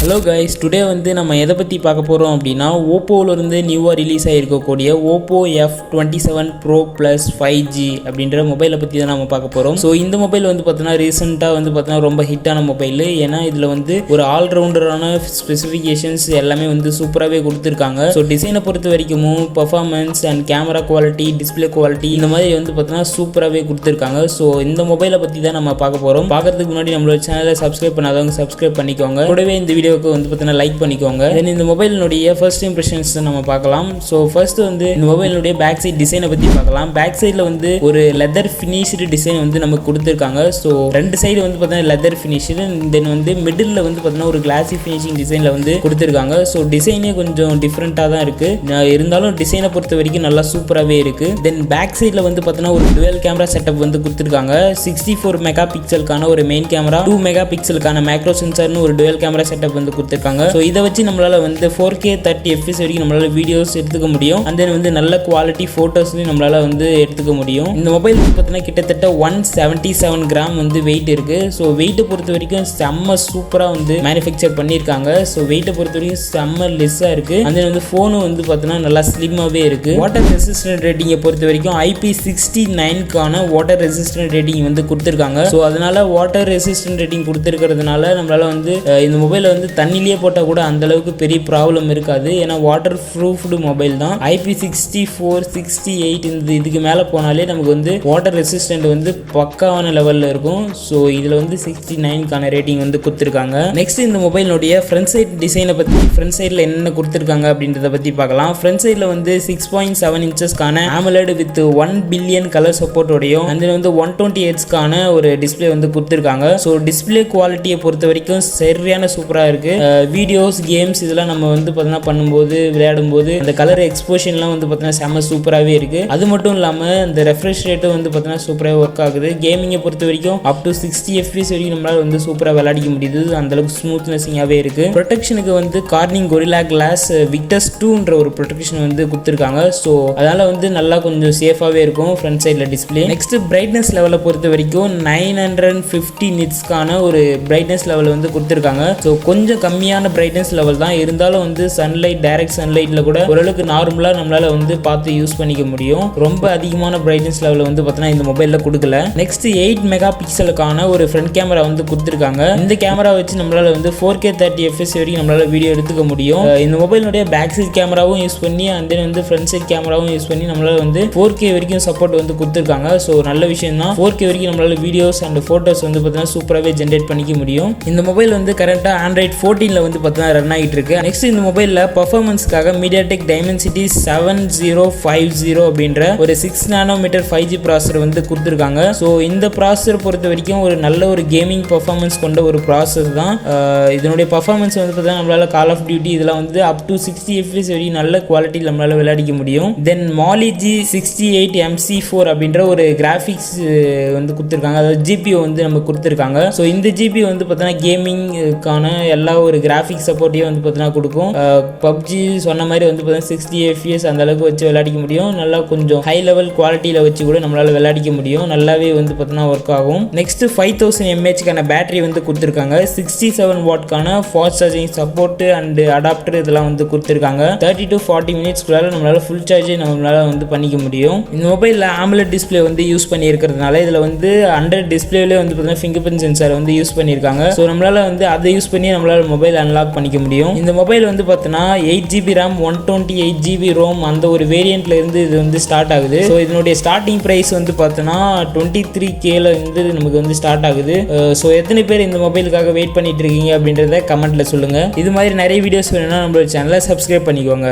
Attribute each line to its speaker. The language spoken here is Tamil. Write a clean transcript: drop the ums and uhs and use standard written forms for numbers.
Speaker 1: Hello guys, today வந்து நம்ம எதை பற்றி பார்க்க போகிறோம் அப்படின்னா ஓப்போவிலிருந்து நியூவாக release ஆகிருக்கக்கூடிய Oppo F27 Pro Plus 5G அப்படின்ற மொபைலை பற்றி தான் நம்ம பார்க்க போகிறோம். ஸோ இந்த மொபைல் வந்து பார்த்தோன்னா ரீசெண்டாக வந்து பார்த்தோன்னா ரொம்ப ஹிட்டான மொபைல். ஏன்னா இதில் வந்து ஒரு ஆல்ரவுண்டரான ஸ்பெசிஃபிகேஷன்ஸ் எல்லாமே வந்து சூப்பராகவே கொடுத்துருக்காங்க. ஸோ டிசைனை பொறுத்த வரைக்கும் performance and camera quality, display quality இந்த மாதிரி வந்து பார்த்தோன்னா சூப்பராகவே கொடுத்துருக்காங்க. ஸோ இந்த மொபைலை பற்றி தான் நம்ம பார்க்க போகிறோம். பார்க்கறதுக்கு முன்னாடி நம்மளோட சேனலை சப்ஸ்கிரைப் பண்ணாதவங்க சப்ஸ்கிரைப் பண்ணிக்கோங்க. கூடவே இந்த வீடியோவுக்கு வந்து பார்த்தீங்கன்னா லைக் பண்ணிக்கோங்க. தென் இந்த மொபைலினுடைய ஃபர்ஸ்ட் இம்ப்ரெஷன்ஸ் நம்ம பார்க்கலாம். ஸோ ஃபர்ஸ்ட் வந்து இந்த மொபைலினுடைய பேக் சைட் டிசைனை பற்றி பார்க்கலாம். பேக் சைடில் வந்து ஒரு லெதர் ஃபினிஷ்டு டிசைன் வந்து நமக்கு கொடுத்துருக்காங்க. ஸோ ரெண்டு சைடு வந்து பார்த்தீங்கன்னா லெதர் ஃபினிஷ்டு, தென் வந்து மிடில் வந்து பார்த்தீங்கன்னா ஒரு கிளாசி ஃபினிஷிங் டிசைனில் வந்து கொடுத்துருக்காங்க. ஸோ டிசைனே கொஞ்சம் டிஃப்ரெண்ட்டாக தான் இருக்குது. இருந்தாலும் டிசைனை பொறுத்த வரைக்கும் நல்லா சூப்பராகவே இருக்குது. தென் பேக் சைடில் வந்து பார்த்தீங்கன்னா ஒரு டுவெல் கேமரா செட்டப் வந்து கொடுத்துருக்காங்க. 64 மெகா பிக்சலுக்கான ஒரு மெயின் கேமரா, 2 மெகா பிக்சலுக்கான மேக்ரோ சென்சார்னு ஒரு டுவெல் கேமரா செட்டப் வந்து கொடுத்துருக்காங்க. ஸோ இதை வச்சு நம்மளால வந்து 4K 30 fps வரைக்கும் நம்மளால வீடியோஸ் எடுத்துக்க முடியும். அண்ட் தென் வந்து நல்ல குவாலிட்டி ஃபோட்டோஸ்லையும் நம்மளால வந்து எடுத்துக்க முடியும். இந்த மொபைல் பார்த்தீங்கன்னா கிட்டத்தட்ட 177 கிராம் வந்து வெயிட் இருக்கு. ஸோ வெயிட்டை பொறுத்த வரைக்கும் செம்ம சூப்பராக வந்து மேனுஃபேக்சர் பண்ணியிருக்காங்க. ஸோ வெயிட்டை பொறுத்த வரைக்கும் செம்ம லெஸ்ஸாக இருக்கு. அண்ட் தென் வந்து ஃபோனும் வந்து பார்த்தீங்கன்னா நல்லா ஸ்லிம்மாகவே இருக்கு. வாட்டர் ரெசிஸ்டன்ட் ரேட்டிங்கை பொறுத்த வரைக்கும் IP69க்கான வாட்டர் ரெசிஸ்டன்ட் ரேட்டிங் வந்து கொடுத்துருக்காங்க. ஸோ அதனால வாட்டர் ரெசிஸ்டன்ட் ரேட்டிங் கொடுத்துருக்கிறதுனால நம்மளால வந்து இந்த மொபைலை வந்து தண்ணிலேயே போட்டால் கூட அந்த அளவுக்கு பெரிய ப்ராப்ளம் இருக்காது. ஏன்னா வாட்டர் ப்ரூஃப்டு மொபைல் தான். IP64, 68 இந்த இதுக்கு மேலே போனாலே நமக்கு வந்து வாட்டர் ரெசிஸ்டன்ட் வந்து பக்காவான லெவலில் இருக்கும். ஸோ இதில் வந்து 69க்கான ரேட்டிங் வந்து கொடுத்துருக்காங்க. நெக்ஸ்ட் இந்த மொபைலுடைய ஃப்ரண்ட் சைட் டிசைனை பற்றி, ஃப்ரண்ட் சைடில் என்னென்ன கொடுத்துருக்காங்க அப்படின்றத பற்றி பார்க்கலாம். ஃப்ரண்ட் சைடில் வந்து 6.7 இன்ச்சஸ்க்கான AMOLED வித் 1 பில்லியன் கலர் சப்போர்ட்டோடையும் அதில் வந்து 120 ஹெர்ட்ஸ்க்கான ஒரு டிஸ்பிளே வந்து கொடுத்துருக்காங்க. ஸோ டிஸ்பிளே குவாலிட்டியை பொறுத்த வரைக்கும் சரியான சூப்பராக இருக்குது. வீடியோஸ், கேம்ஸ் இதெல்லாம் நம்ம வந்து பார்த்தீங்கன்னா பண்ணும்போது, விளையாடும்போது அந்த கலர் எக்ஸ்போஷன்லாம் வந்து பார்த்தீங்கன்னா செம்ம சூப்பராகவே இருக்குது. அது மட்டும் இல்லாமல் இந்த ரெஃப்ரெஷ் ரேட்டும் வந்து பார்த்தீங்கன்னா சூப்பராக ஒர்க் ஆகுது. கேமிங்கை பொறுத்த வரைக்கும் அப் டு 60 fps வரைக்கும் நம்மளால் வந்து சூப்பராக விளையாடிக்க முடியுது. அந்தளவுக்கு ஸ்மூத்னஸிங்காகவே இருக்குது. ப்ரொடெக்ஷனுக்கு வந்து கார்னிங் கொரில்லா கிளாஸ் விக்டஸ் 2ன்ற ஒரு ப்ரொடெக்ஷன் வந்து கொடுத்துருக்காங்க. ஸோ அதனால் வந்து நல்லா கொஞ்சம் சேஃபாகவே இருக்கும் ஃப்ரண்ட் சைடில் டிஸ்பிளே. நெக்ஸ்ட் பிரைட்னஸ் லெவலை பொறுத்த வரைக்கும் 950 நிட்ஸ்க்கான ஒரு பிரைட்னஸ் லெவல் வந்து கொடுத்துருக்காங்க. ஸோ கொஞ்சம் கம்மியான பிரைட்னஸ் லெவல் தான், இருந்தாலும் வந்து சன்லைட், டைரக்ட் சன்லைட்டில் கூட ஓரளவுக்கு நார்மலாக நம்மளால் வந்து பார்த்து யூஸ் பண்ணிக்க முடியும். ரொம்ப அதிகமான பிரைட்னஸ் லெவலில் வந்து பார்த்தீங்கன்னா இந்த மொபைலில் கொடுக்கல. நெக்ஸ்ட் 8 மெகா பிக்சலுக்கான ஒரு ஃப்ரண்ட் கேமரா வந்து கொடுத்துருக்காங்க. இந்த கேமரா வச்சு நம்மளால் வந்து 4K 30 fps வரைக்கும் நம்மளால் வீடியோ எடுத்துக்க முடியும். இந்த மொபைலுடைய பேக் சைட் கேமராவும் யூஸ் பண்ணி அண்ட் தென் வந்து ஃப்ரண்ட் சைட் கேமராவும் யூஸ் பண்ணி நம்மளால் வந்து 4K வரைக்கும் சப்போர்ட் வந்து கொடுத்துருக்காங்க. ஸோ நல்ல விஷயம் தான். 4K வரைக்கும் நம்மளால் வீடியோஸ் அண்ட் ஃபோட்டோஸ் வந்து பார்த்தீங்கன்னா சூப்பராகவே ஜென்ரேட் பண்ணிக்க முடியும். இந்த மொபைல் வந்து கரெக்டாக Android 14 வந்து பார்த்தீங்கன்னா ரன் ஆகிட்டு இருக்கு. நெக்ஸ்ட் இந்த மொபைலில் பர்ஃபார்மன்ஸ்க்காக MediaTek Dimensity 7050 அப்படின்ற ஒரு 6 நானோமீட்டர் 5G ப்ராசஸர் வந்து கொடுத்துருக்காங்க. ஸோ இந்த ப்ராசஸர் பொறுத்த வரைக்கும் ஒரு நல்ல ஒரு கேமிங் பர்ஃபார்மன்ஸ் கொண்ட ஒரு ப்ராசஸர் தான். இதனுடைய பர்ஃபார்மன்ஸ் வந்து பார்த்தீங்கன்னா நம்மளால் கால் ஆஃப் டியூட்டி இதெல்லாம் வந்து அப் டு 60 fps வரைக்கும் நல்ல குவாலிட்டியில் நம்மளால் விளையாடிக்க முடியும். தென் Mali G68 MC4 அப்படின்ற ஒரு கிராஃபிக்ஸ் வந்து கொடுத்துருக்காங்க. அதாவது GPU வந்து நமக்கு கொடுத்துருக்காங்க. ஸோ இந்த GPU வந்து பார்த்தீங்கன்னா கேமிங்கான எல்லா ஒரு கிராஃபிக்ஸ் சப்போர்ட்டையும் வந்து பார்த்தீங்கன்னா கொடுக்கும். பப்ஜி சொன்ன மாதிரி வந்து பார்த்தீங்கன்னா 60 fps அந்த அளவுக்கு வச்சு விளையாடிக்க முடியும். நல்லா கொஞ்சம் ஹை லெவல் குவாலிட்டியில் வச்சு கூட நம்மளால் விளையாடிக்க முடியும். நல்லாவே வந்து பார்த்தீங்கன்னா ஒர்க் ஆகும். நெக்ஸ்ட் 5000 mAhக்கான பேட்டரி வந்து கொடுத்துருக்காங்க. 67 வாட்க்கான fast charging support and adapter இதெல்லாம் வந்து கொடுத்துருக்காங்க. 30 to 40 மினிட்ஸ்க்குள்ளார நம்மளால் ஃபுல் சார்ஜ் நம்மளால் வந்து பண்ணிக்க முடியும். இந்த மொபைலில் AMOLED டிஸ்பிளே வந்து யூஸ் பண்ணியிருக்கிறதுனால இதில் வந்து அண்டர் டிஸ்பிளேலே வந்து பார்த்தீங்கன்னா ஃபிங்கர் பிரிண்ட் சென்சார் வந்து யூஸ் பண்ணியிருக்காங்க. ஸோ நம்மளால் வந்து அதை யூஸ் பண்ணி நம்மளால் மொபைல் அன்லாக் பண்ணிக்க முடியும். இந்த மொபைல் வந்து பார்த்தீங்கன்னா 8GB RAM 128GB ROM அந்த ஒரு வேரியண்ட்ல இருந்து இது வந்து ஸ்டார்ட் ஆகுது. ஸோ இதனுடைய ஸ்டார்டிங் பிரைஸ் வந்து பார்த்தோன்னா 23Kல இருந்து நமக்கு வந்து ஸ்டார்ட் ஆகுது. ஸோ எத்தனை பேர் இந்த மொபைலுக்காக வெயிட் பண்ணிட்டு இருக்கீங்க அப்படின்றத கமெண்ட்ல சொல்லுங்க. இது மாதிரி நிறைய வீடியோஸ் வேணும்னா நம்மளோட சேனலை சப்ஸ்கிரைப் பண்ணிக்கோங்க.